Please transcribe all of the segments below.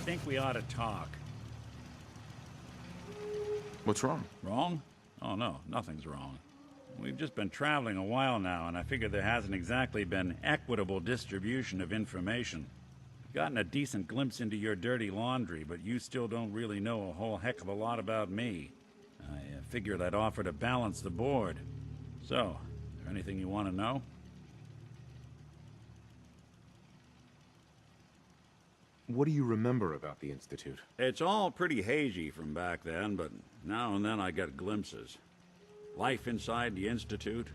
think we ought to talk. What's wrong? Wrong? Oh no, nothing's wrong. We've just been traveling a while now, and I figure there hasn't exactly been equitable distribution of information. I've gotten a decent glimpse into your dirty laundry, but you still don't really know a whole heck of a lot about me. I figured I'd offer to balance the board. So, is there anything you want to know? What do you remember about the Institute? It's all pretty hazy from back then, but now and then I get glimpses. Life inside the Institute,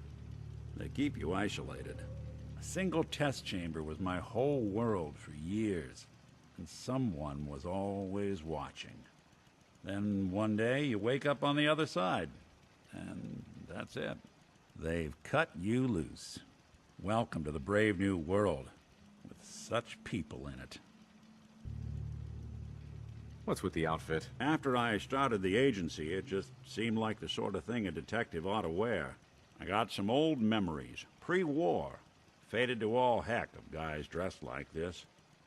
they keep you isolated. A single test chamber was my whole world for years, and someone was always watching. Then one day you wake up on the other side, and that's it. They've cut you loose. Welcome to the brave new world, with such people in it. What's with the outfit? After I started the agency, it just seemed like the sort of thing a detective ought to wear. I got some old memories, pre-war. Faded to all heck of guys dressed like this,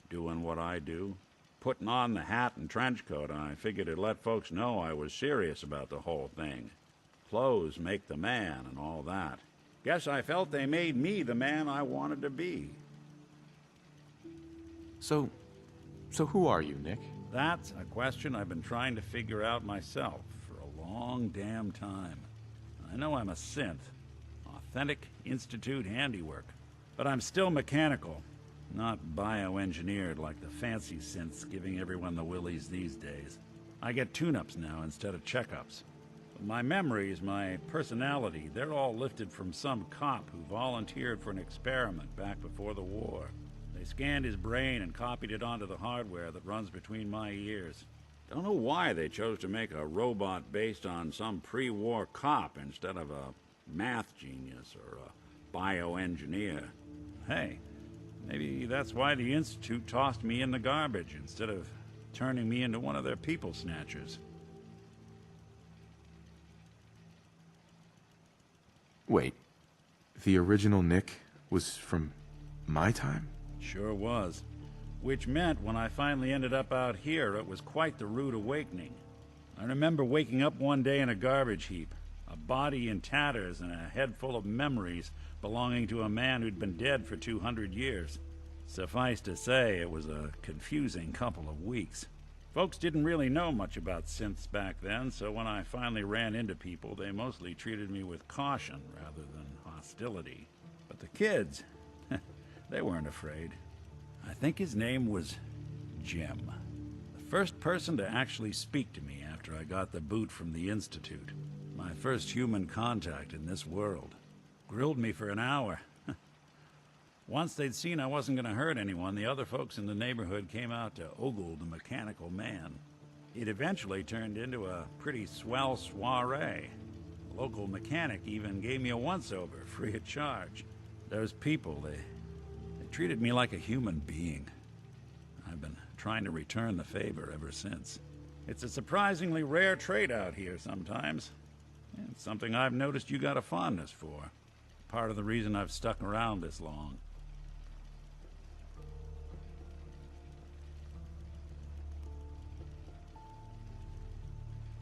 doing what I do. Putting on the hat and trench coat, and I figured it'd let folks know I was serious about the whole thing. Clothes make the man and all that. Guess I felt they made me the man I wanted to be. So who are you, Nick? That's a question I've been trying to figure out myself for a long damn time. I know I'm a synth, authentic Institute handiwork, but I'm still mechanical, not bioengineered like the fancy synths giving everyone the willies these days. I get tune-ups now instead of checkups. But my memories, my personality, they're all lifted from some cop who volunteered for an experiment back before the war. They scanned his brain and copied it onto the hardware that runs between my ears. Don't know why they chose to make a robot based on some pre-war cop instead of a math genius or a bioengineer. Hey, maybe that's why the Institute tossed me in the garbage instead of turning me into one of their people snatchers. Wait, the original Nick was from my time? Sure was. Which meant when I finally ended up out here, it was quite the rude awakening. I remember waking up one day in a garbage heap, a body in tatters and a head full of memories belonging to a man who'd been dead for 200 years. Suffice to say, it was a confusing couple of weeks. Folks didn't really know much about synths back then, so when I finally ran into people, they mostly treated me with caution rather than hostility. But the kids, they weren't afraid. I think his name was Jim. The first person to actually speak to me after I got the boot from the Institute. My first human contact in this world. Grilled me for an hour. Once they'd seen I wasn't going to hurt anyone, the other folks in the neighborhood came out to ogle the mechanical man. It eventually turned into a pretty swell soiree. The local mechanic even gave me a once-over, free of charge. Those people, they treated me like a human being. I've been trying to return the favor ever since. It's a surprisingly rare trait out here sometimes. It's something I've noticed you got a fondness for. Part of the reason I've stuck around this long.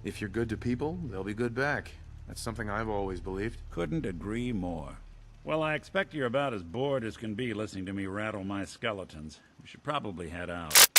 If you're good to people, they'll be good back. That's something I've always believed. Couldn't agree more. Well, I expect you're about as bored as can be listening to me rattle my skeletons. We should probably head out.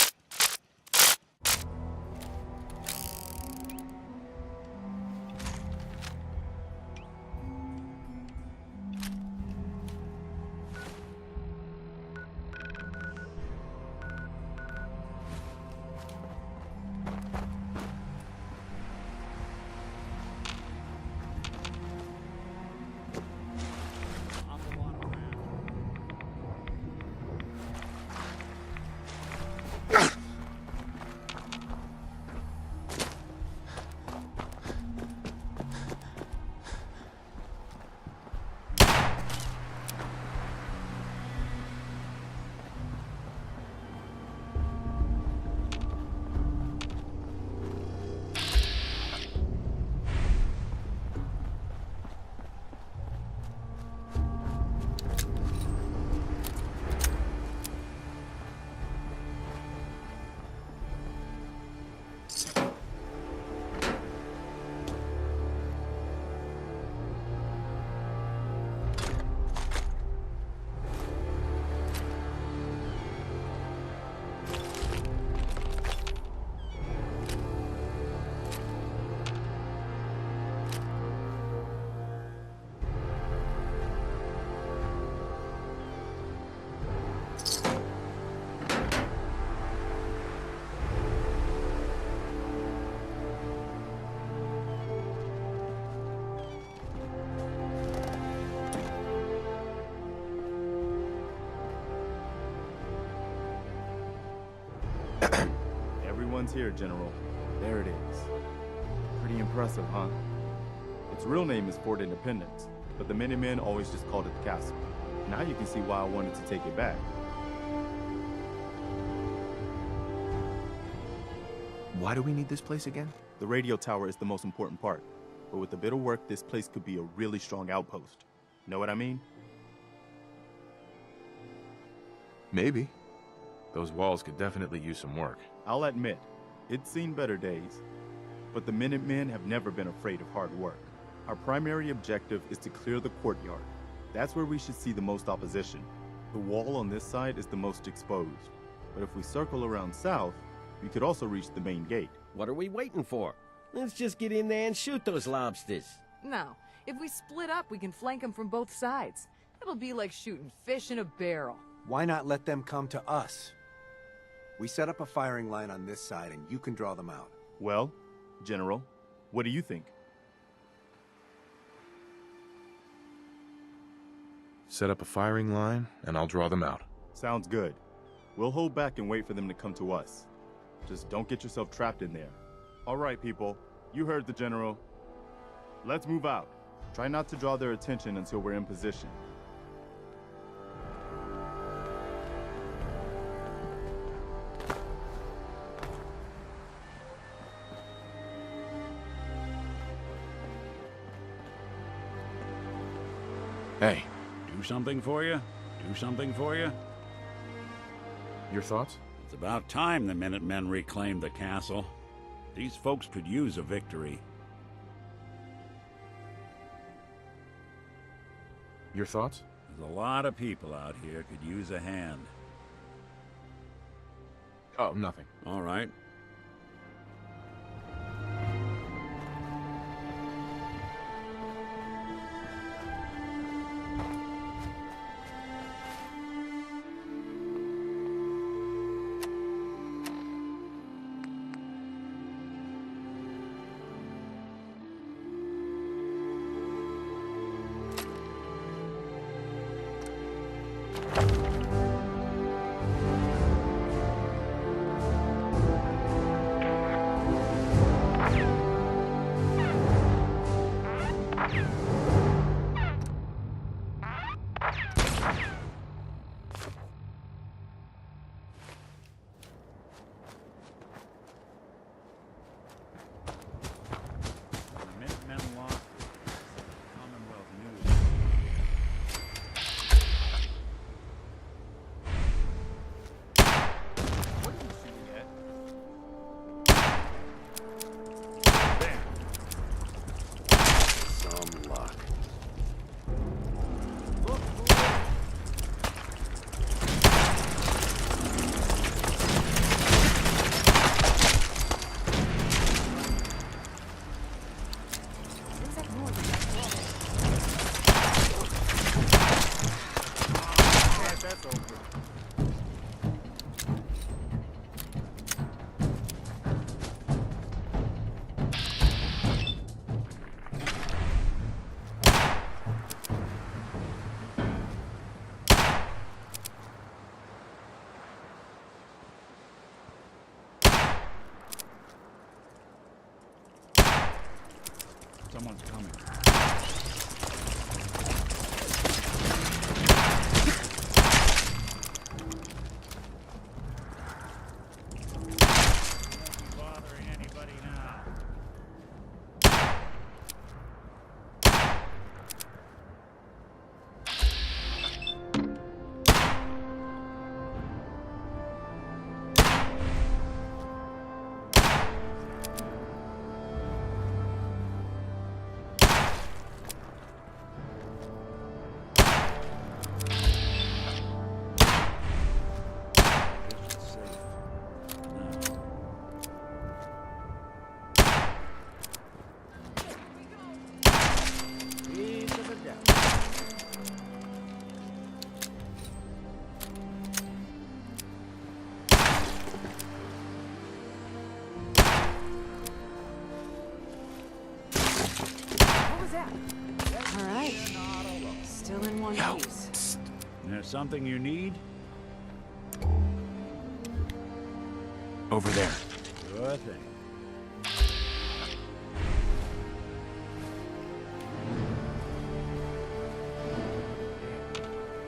Everyone's here, General. There it is. Pretty impressive, huh? Its real name is Fort Independence, but the Minutemen always just called it the castle. Now you can see why I wanted to take it back. Why do we need this place again? The radio tower is the most important part, but with a bit of work, this place could be a really strong outpost. Know what I mean? Maybe. Those walls could definitely use some work. I'll admit, it's seen better days, but the Minutemen have never been afraid of hard work. Our primary objective is to clear the courtyard. That's where we should see the most opposition. The wall on this side is the most exposed, but if we circle around south, we could also reach the main gate. What are we waiting for? Let's just get in there and shoot those lobsters. No, if we split up, we can flank them from both sides. It'll be like shooting fish in a barrel. Why not let them come to us? We set up a firing line on this side and you can draw them out. Well, General, what do you think? Set up a firing line, and I'll draw them out. Sounds good. We'll hold back and wait for them to come to us. Just don't get yourself trapped in there. All right, people. You heard the General. Let's move out. Try not to draw their attention until we're in position. Hey, Do something for you? Do something for you? your thoughts? It's about time the Minutemen reclaimed the castle. These folks could use a victory. Your thoughts? There's a lot of people out here could use a hand. Oh, nothing. All right. Someone's coming. Bothering anybody now. All right. Still in one piece. There's something you need? Over there. Sure thing.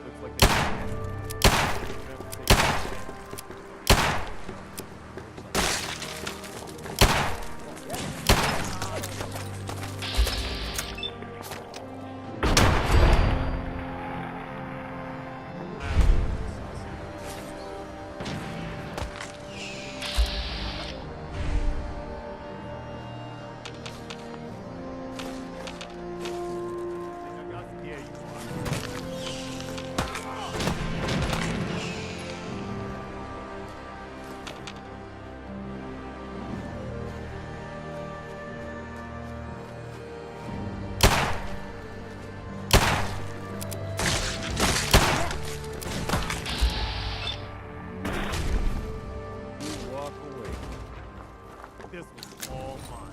Looks like they Walk away. This was all mine.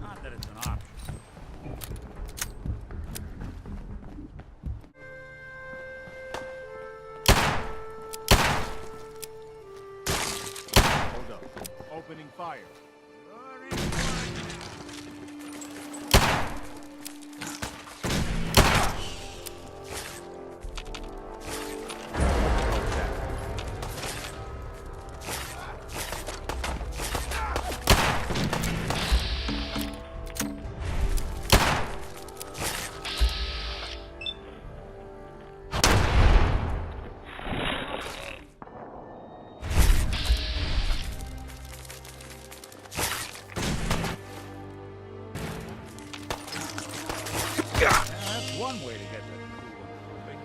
Not that it's an option. Hold up. Opening fire. That's one way to get that cool moving.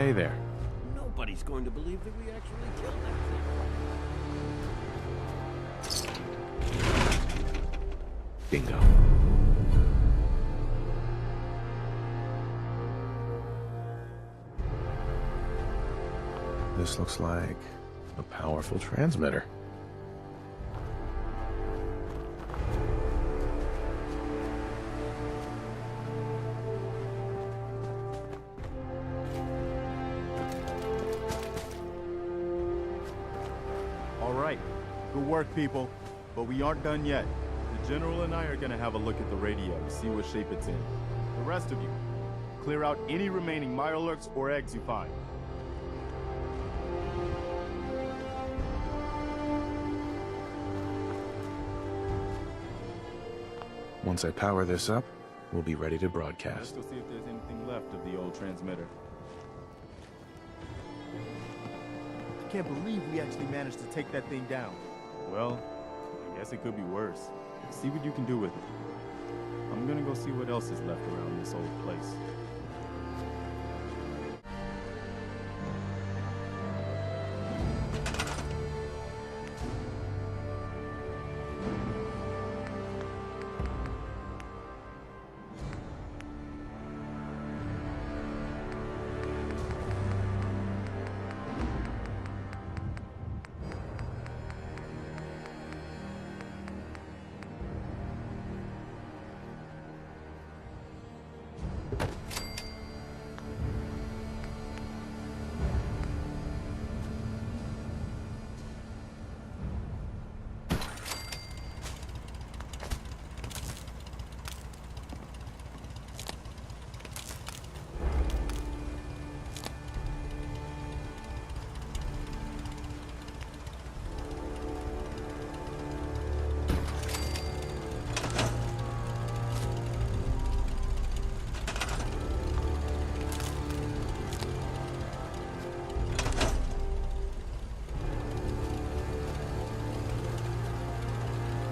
Hey there. Nobody's going to believe that we actually killed that thing. Bingo. This looks like a powerful transmitter. All right, good work, people. But we aren't done yet. The General and I are gonna have a look at the radio, see what shape it's in. The rest of you, clear out any remaining Mirelurks or eggs you find. Once I power this up, we'll be ready to Let's broadcast. go see if there's anything left of the old transmitter. I can't believe we actually managed to take that thing down. Well, I guess it could be worse. See what you can do with it. I'm gonna go see what else is left around this old place.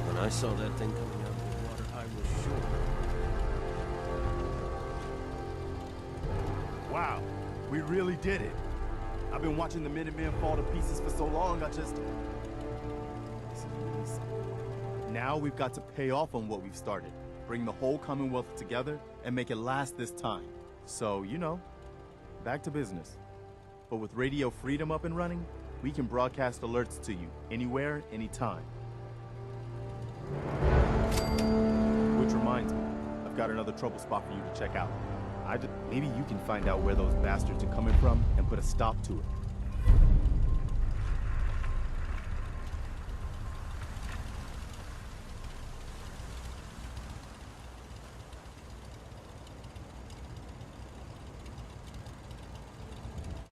When I saw that thing coming out of the water, I was sure. Wow, we really did it. I've been watching the Minutemen fall to pieces for so long, I just... Now we've got to pay off on what we've started. Bring the whole Commonwealth together and make it last this time. So, you know, back to business. But with Radio Freedom up and running, we can broadcast alerts to you anywhere, anytime. Which reminds me, I've got another trouble spot for you to check out. Maybe you can find out where those bastards are coming from and put a stop to it.